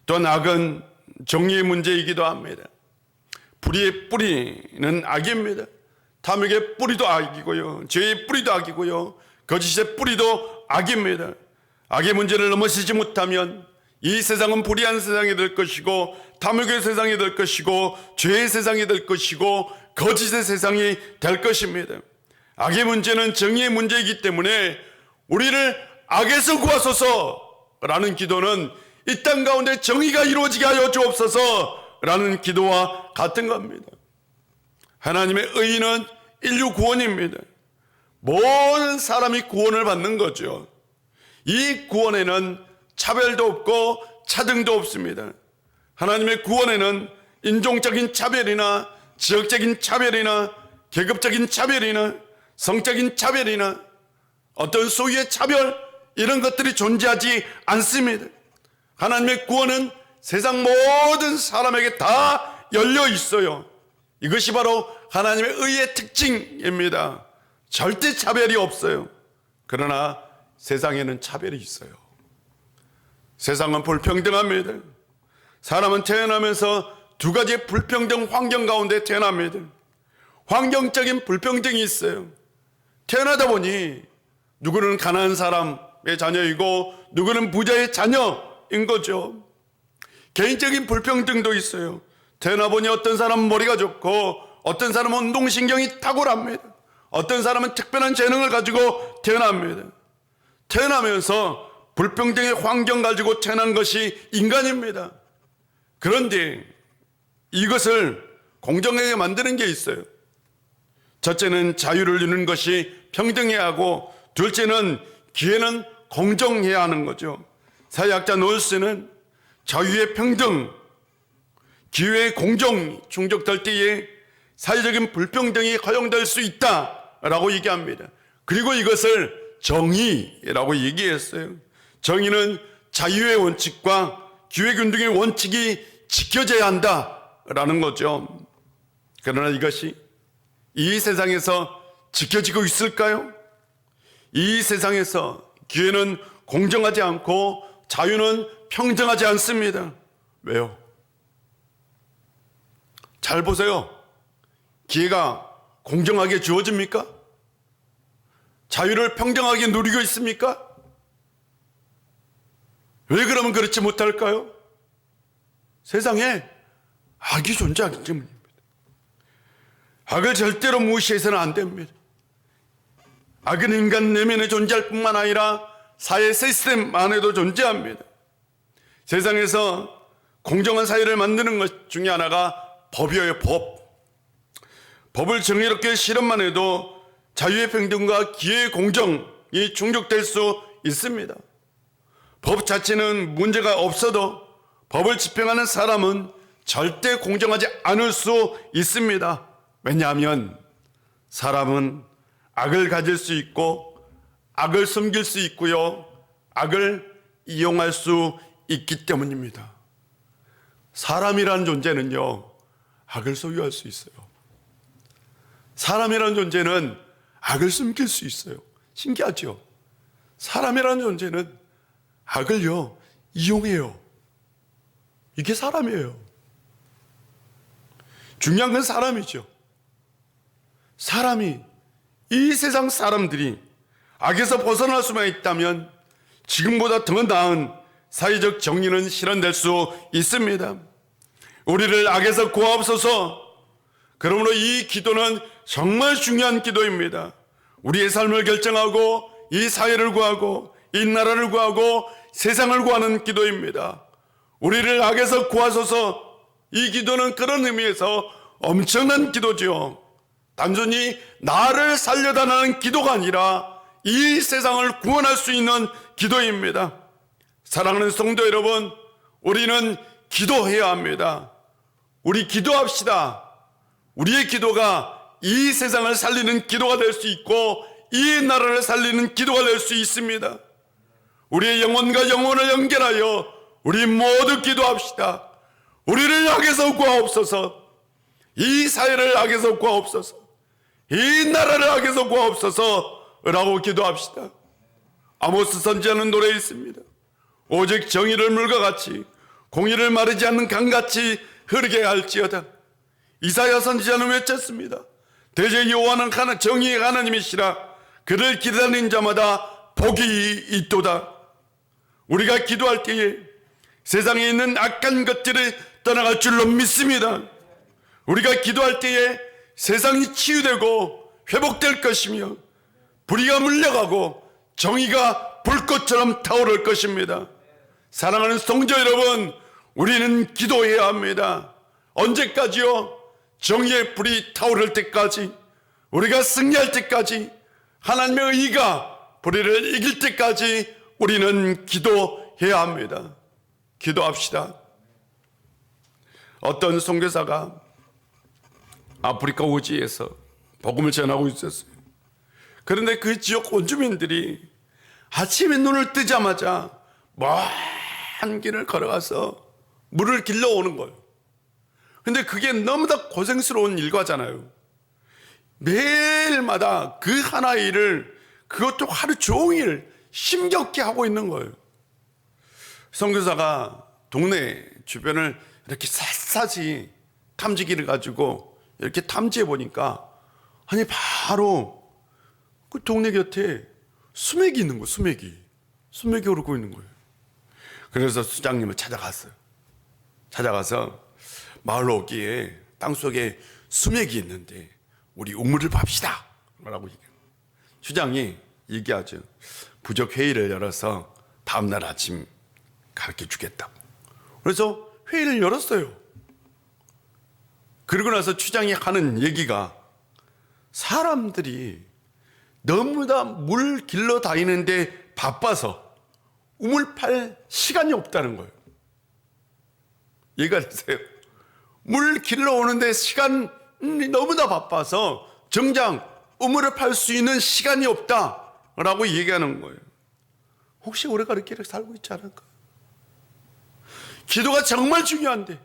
또한 악은 정의의 문제이기도 합니다. 불의의 뿌리는 악입니다. 탐욕의 뿌리도 악이고요. 죄의 뿌리도 악이고요. 거짓의 뿌리도 악입니다. 악의 문제를 넘어서지 못하면 이 세상은 불의한 세상이 될 것이고, 탐욕의 세상이 될 것이고, 죄의 세상이 될 것이고, 거짓의 세상이 될 것입니다. 악의 문제는 정의의 문제이기 때문에 우리를 악에서 구하소서라는 기도는 이 땅 가운데 정의가 이루어지게 하여 주옵소서라는 기도와 같은 겁니다. 하나님의 의는 인류 구원입니다. 모든 사람이 구원을 받는 거죠. 이 구원에는 차별도 없고 차등도 없습니다. 하나님의 구원에는 인종적인 차별이나 지역적인 차별이나 계급적인 차별이나 성적인 차별이나 어떤 소유의 차별, 이런 것들이 존재하지 않습니다. 하나님의 구원은 세상 모든 사람에게 다 열려 있어요. 이것이 바로 하나님의 의의 특징입니다. 절대 차별이 없어요. 그러나 세상에는 차별이 있어요. 세상은 불평등합니다. 사람은 태어나면서 두 가지의 불평등 환경 가운데 태어납니다. 환경적인 불평등이 있어요. 태어나다 보니 누구는 가난한 사람의 자녀이고 누구는 부자의 자녀인 거죠. 개인적인 불평등도 있어요. 태어나 보니 어떤 사람은 머리가 좋고 어떤 사람은 운동신경이 탁월합니다. 어떤 사람은 특별한 재능을 가지고 태어납니다. 태어나면서 불평등의 환경 가지고 태어난 것이 인간입니다. 그런데 이것을 공정하게 만드는 게 있어요. 첫째는 자유를 주는 것이 평등해야 하고, 둘째는 기회는 공정해야 하는 거죠. 사회학자 노일스는 자유의 평등, 기회의 공정 충족될 때에 사회적인 불평등이 허용될 수 있다라고 얘기합니다. 그리고 이것을 정의라고 얘기했어요. 정의는 자유의 원칙과 기회균등의 원칙이 지켜져야 한다라는 거죠. 그러나 이것이 이 세상에서 지켜지고 있을까요? 이 세상에서 기회는 공정하지 않고 자유는 평등하지 않습니다. 왜요? 잘 보세요. 기회가 공정하게 주어집니까? 자유를 평등하게 누리고 있습니까? 왜 그러면 그렇지 못할까요? 세상에 악이 존재하기 때문입니다. 악을 절대로 무시해서는 안 됩니다. 악은 인간 내면에 존재할 뿐만 아니라 사회 시스템만에도 존재합니다. 세상에서 공정한 사회를 만드는 것 중에 하나가 법이에요. 법을 정의롭게 실현만 해도 자유의 평등과 기회의 공정이 충족될 수 있습니다. 법 자체는 문제가 없어도 법을 집행하는 사람은 절대 공정하지 않을 수 있습니다. 왜냐하면 사람은 악을 가질 수 있고 악을 숨길 수 있고요, 악을 이용할 수 있기 때문입니다. 사람이라는 존재는요, 악을 소유할 수 있어요. 사람이라는 존재는 악을 숨길 수 있어요. 신기하죠? 사람이라는 존재는 악을요, 이용해요. 이게 사람이에요. 중요한 건 사람이죠. 사람이, 이 세상 사람들이 악에서 벗어날 수만 있다면 지금보다 더 나은 사회적 정의는 실현될 수 있습니다. 우리를 악에서 구하옵소서. 그러므로 이 기도는 정말 중요한 기도입니다. 우리의 삶을 결정하고 이 사회를 구하고 이 나라를 구하고 세상을 구하는 기도입니다. 우리를 악에서 구하소서. 이 기도는 그런 의미에서 엄청난 기도죠. 단순히 나를 살려달라는 기도가 아니라 이 세상을 구원할 수 있는 기도입니다. 사랑하는 성도 여러분, 우리는 기도해야 합니다. 우리 기도합시다. 우리의 기도가 이 세상을 살리는 기도가 될 수 있고 이 나라를 살리는 기도가 될 수 있습니다. 우리의 영혼과 영혼을 연결하여 우리 모두 기도합시다. 우리를 악에서 구하옵소서. 이 사회를 악에서 구하옵소서. 이 나라를 악에서 구하옵소서 라고 기도합시다. 아모스 선지자는 노래에 있습니다. 오직 정의를 물과 같이 공의를 마르지 않는 강같이 흐르게 할지어다. 이사야 선지자는 외쳤습니다. 대제 여호와는 정의의 하나님이시라. 그를 기다리는 자마다 복이 있도다. 우리가 기도할 때에 세상에 있는 악한 것들을 떠나갈 줄로 믿습니다. 우리가 기도할 때에 세상이 치유되고 회복될 것이며 불의가 물려가고 정의가 불꽃처럼 타오를 것입니다. 사랑하는 성도 여러분, 우리는 기도해야 합니다. 언제까지요? 정의의 불이 타오를 때까지, 우리가 승리할 때까지, 하나님의 의가 불의를 이길 때까지 우리는 기도해야 합니다. 기도합시다. 어떤 선교사가 아프리카 오지에서 복음을 전하고 있었어요. 그런데 그 지역 원주민들이 아침에 눈을 뜨자마자 먼 길을 걸어가서 물을 길러오는 거예요. 근데 그게 너무나 고생스러운 일과잖아요. 매일마다 그 하나의 일을, 그것도 하루 종일 힘겹게 하고 있는 거예요. 선교사가 동네 주변을 이렇게 샅샅이 탐지기를 가지고 이렇게 탐지해 보니까, 아니 바로 그 동네 곁에 수맥이 있는 거예요. 수맥이 오르고 있는 거예요. 그래서 수장님을 찾아갔어요. 찾아가서 마을 어귀에 땅속에 수맥이 있는데 우리 우물을 팝시다 라고 얘기해요. 수장이 얘기하죠. 부족 회의를 열어서 다음날 아침 가르쳐 주겠다고. 그래서 회의를 열었어요. 그러고 나서 추장이 하는 얘기가, 사람들이 너무나 물 길러 다니는데 바빠서 우물 팔 시간이 없다는 거예요. 이해가 되세요? 물 길러 오는데 시간이 너무나 바빠서 정작 우물을 팔 수 있는 시간이 없다라고 얘기하는 거예요. 혹시 우리가 이렇게 살고 있지 않을까? 기도가 정말 중요한데,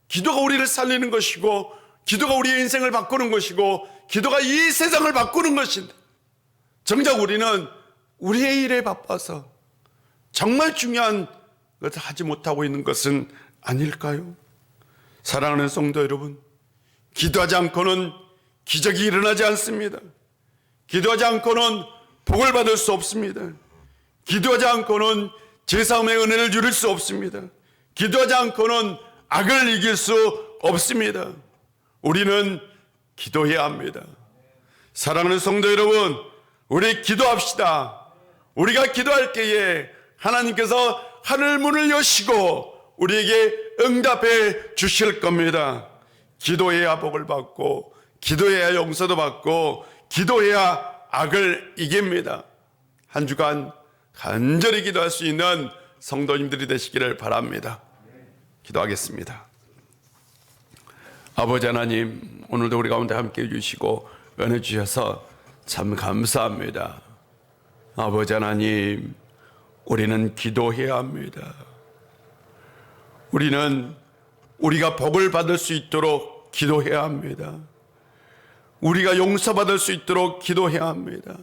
기도가 우리를 살리는 것이고, 기도가 우리의 인생을 바꾸는 것이고, 기도가 이 세상을 바꾸는 것인데, 정작 우리는 우리의 일에 바빠서 정말 중요한 것을 하지 못하고 있는 것은 아닐까요? 사랑하는 성도 여러분, 기도하지 않고는 기적이 일어나지 않습니다. 기도하지 않고는 복을 받을 수 없습니다. 기도하지 않고는 제사함의 은혜를 누릴 수 없습니다. 기도하지 않고는 악을 이길 수 없습니다. 우리는 기도해야 합니다. 사랑하는 성도 여러분, 우리 기도합시다. 우리가 기도할 때에 하나님께서 하늘 문을 여시고 우리에게 응답해 주실 겁니다. 기도해야 복을 받고, 기도해야 용서도 받고, 기도해야 악을 이깁니다. 한 주간 간절히 기도할 수 있는 성도님들이 되시기를 바랍니다. 기도하겠습니다. 아버지 하나님, 오늘도 우리 가운데 함께 해주시고 은혜 주셔서 참 감사합니다. 아버지 하나님, 우리는 기도해야 합니다. 우리는 우리가 복을 받을 수 있도록 기도해야 합니다. 우리가 용서받을 수 있도록 기도해야 합니다.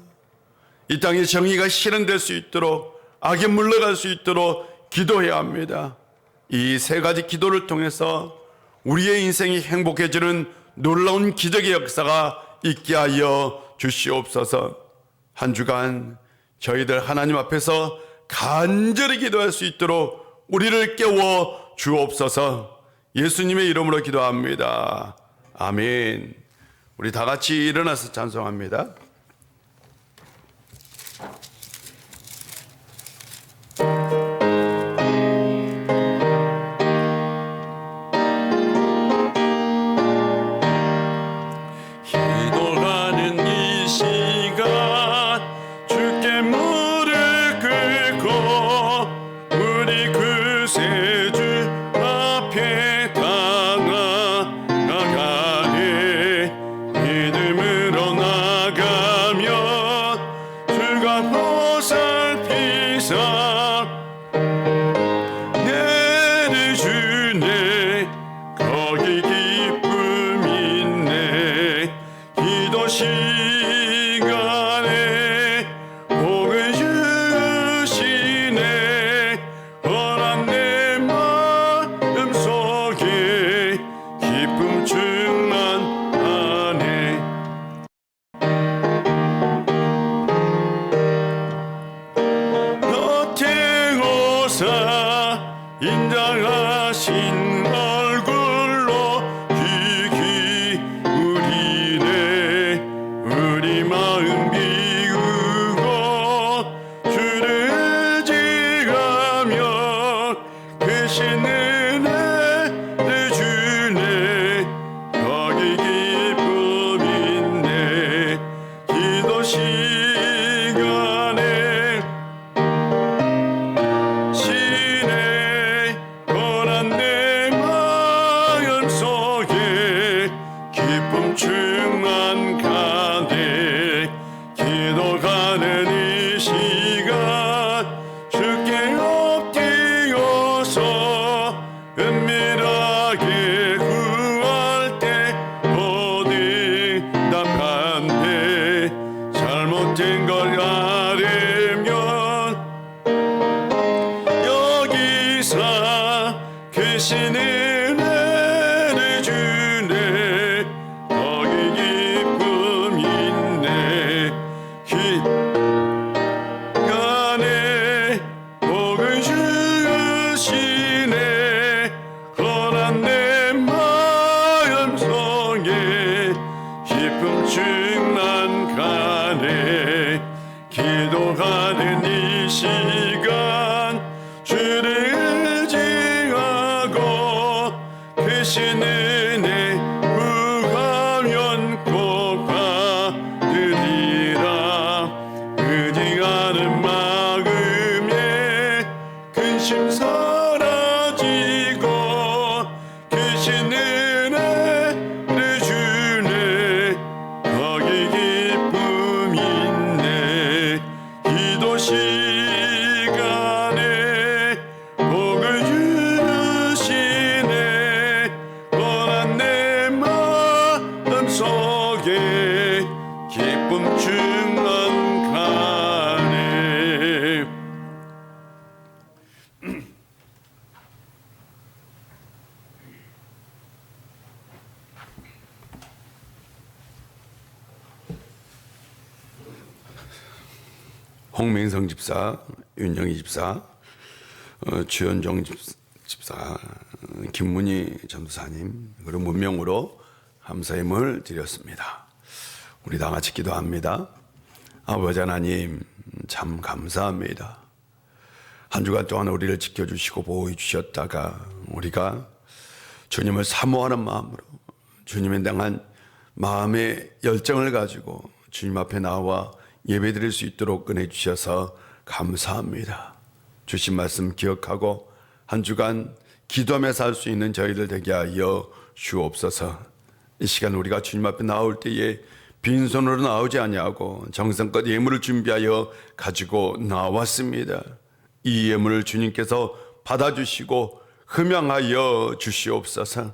이 땅에 정의가 실현될 수 있도록, 악이 물러갈 수 있도록 기도해야 합니다. 이 세 가지 기도를 통해서 우리의 인생이 행복해지는 놀라운 기적의 역사가 있게 하여 주시옵소서. 한 주간 저희들 하나님 앞에서 간절히 기도할 수 있도록 우리를 깨워 주옵소서. 예수님의 이름으로 기도합니다. 아멘. 우리 다 같이 일어나서 찬송합니다. 기도하는 이 시간 주께 무릎 꿇고 우리 구세주 앞에 나가네. 믿음으로 나가면 주가 보살피사 내려주네. 거기 기쁨 있네. 기도 시간에 복을 주시네. 허락 내 마음 속에 기쁨 충만하네. 곁에 오사 인자하신 얼굴로 귀 기울이네. 우리 마음 비우고 주를 의지하며 크신 은혜를 주네. 거기 기쁨 있네. 기도 시간에 신의 고난 내 마음 속에 기쁨 충만 가네. 기도가는 이 시간 주께 엎드려서 은밀하게 구할 때 모든 답한데 잘못된 걸 알으면 여기서 크신 은혜를 주네. 거기 기쁨 있네. 기간에 복을 주시네. 거난 내 마음 속에 기쁨 충만 가네. 기도하는 이 시간 주를 의지하고 크신 은혜 구하면 꼭 받으리라. 의지하는 마음에 근심 사라지고 크신 은혜를 주네. 거기 기쁨 있네. 기도 시간에 복을 주시네. 원한 내 마음 속에 기쁨 충만 가네. 홍민성 집사, 윤영희 집사, 주현종 집사, 김문희 전도사님, 그리고 문명으로 감사의 힘을 드렸습니다. 우리 다 같이 기도합니다. 아버지 하나님 참 감사합니다. 한 주간 동안 우리를 지켜주시고 보호해 주셨다가 우리가 주님을 사모하는 마음으로 주님에 대한 마음의 열정을 가지고 주님 앞에 나와 예배드릴 수 있도록 은혜 주셔서 감사합니다. 주신 말씀 기억하고 한 주간 기도하며 살 수 있는 저희들 되게 하여 주옵소서. 이 시간 우리가 주님 앞에 나올 때에 빈손으로 나오지 아니하고 정성껏 예물을 준비하여 가지고 나왔습니다. 이 예물을 주님께서 받아주시고 흠양하여 주시옵소서.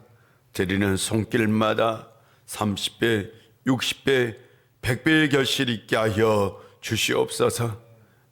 드리는 손길마다 30배, 60배, 100배의 결실이 있게 하여 주시옵소서.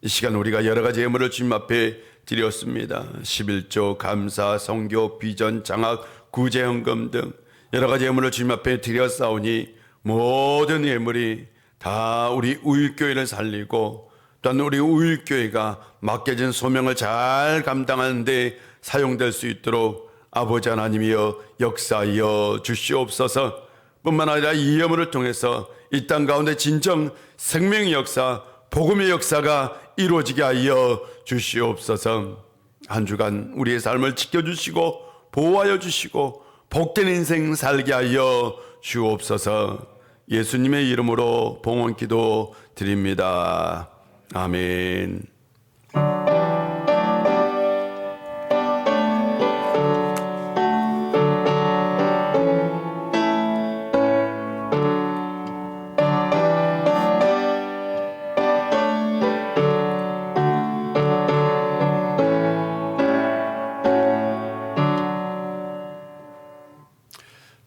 이 시간 우리가 여러 가지 예물을 주님 앞에 드렸습니다. 11조, 감사, 성교, 비전, 장학, 구제헌금 등 여러 가지 예물을 주님 앞에 드렸사오니 모든 예물이 다 우리 우일교회를 살리고 또한 우리 우일교회가 맡겨진 소명을 잘 감당하는 데 사용될 수 있도록 아버지 하나님이여 역사하여 주시옵소서. 뿐만 아니라 이 예물을 통해서 이 땅 가운데 진정 생명의 역사, 복음의 역사가 이루어지게 하여 주시옵소서. 한 주간 우리의 삶을 지켜주시고 보호하여 주시고 복된 인생 살게 하여 주옵소서. 예수님의 이름으로 봉헌 기도 드립니다. 아멘.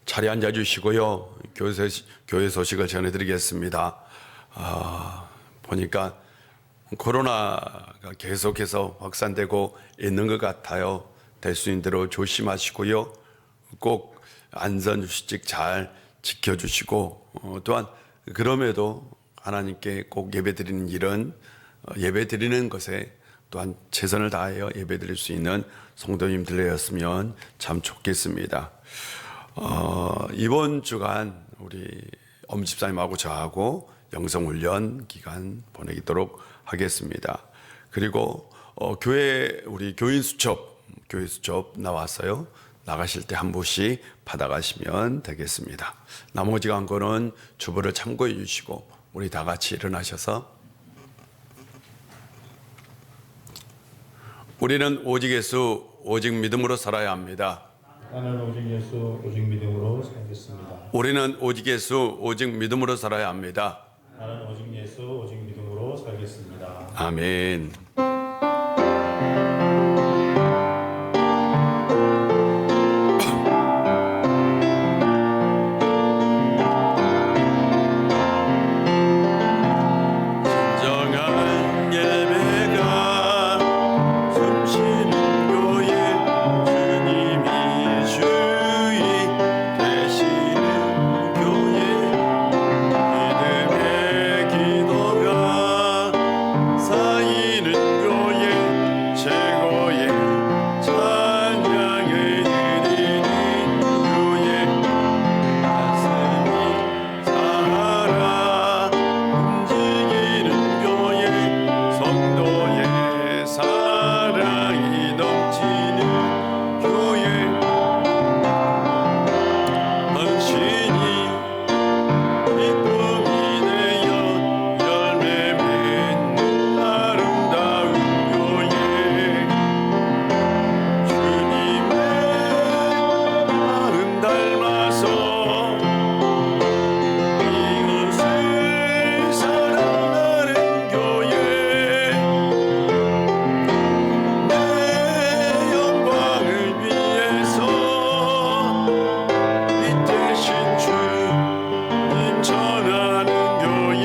자리에 앉아주시고요. 교회 소식을 전해드리겠습니다. 보니까 코로나가 계속해서 확산되고 있는 것 같아요. 될 수 있는 대로 조심하시고요. 꼭 안전수칙 잘 지켜주시고 또한 그럼에도 하나님께 꼭 예배드리는 일은 예배드리는 것에 또한 최선을 다하여 예배드릴 수 있는 성도님들이었으면 참 좋겠습니다. 이번 주간 우리 엄집사님하고 저하고 영성훈련 기간 보내도록 하겠습니다. 그리고 우리 교회 수첩 나왔어요. 나가실 때 한 부씩 받아가시면 되겠습니다. 나머지 광고는 주보를 참고해 주시고 우리 다 같이 일어나셔서 우리는 오직 예수 오직 믿음으로 살아야 합니다. 나는 오직 예수 오직 믿음으로 살겠습니다. 우리는 오직 예수 오직 믿음으로 살아야 합니다. 나는 오직 예수 오직 믿음으로 살겠습니다. 아멘. 진정한 예배가 숨쉬는 교회 주님이 주인 되시는 교회 믿음의 기도가 쌓이는 교회 최고의 찬양을 드리는 교회 가슴이 살아 움직이는 교회 성도의 사랑이 넘치는 교회 헌신이 기쁨이 되어 열매 맺는 아름다운 교회 주님의 마음 닮아서 이것을 사랑하는 교회 내 영광을 위해서 이 대신 주님 전하는 교회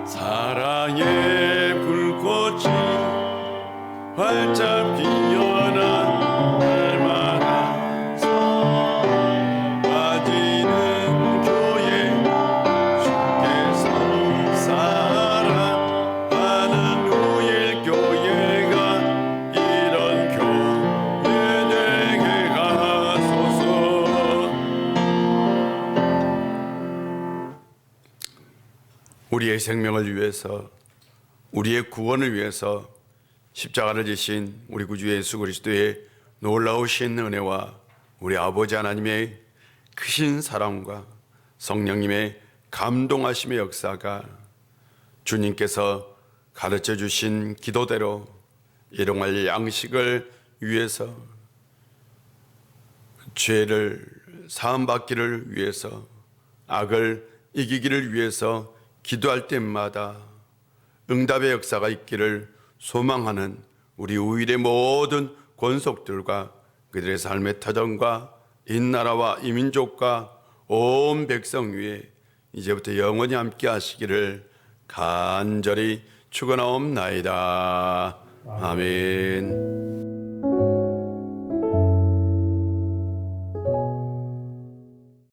사랑의 불꽃이 활짝 피어난 날마다 빠지는 교회 주께서 사랑하는 우일 교회가 이런 교회 되게 하소서. 우리의 생명을 위해서, 우리의 구원을 위해서 십자가를 지신 우리 구주 예수 그리스도의 놀라우신 은혜와 우리 아버지 하나님의 크신 사랑과 성령님의 감동하심의 역사가 주님께서 가르쳐 주신 기도대로 일용할 양식을 위해서, 죄를 사함받기를 위해서, 악을 이기기를 위해서 기도할 때마다 응답의 역사가 있기를 소망하는 우리 우일의 모든 권속들과 그들의 삶의 터전과 이 나라와 이 민족과 온 백성 위에 이제부터 영원히 함께 하시기를 간절히 축원하옵나이다. 아멘.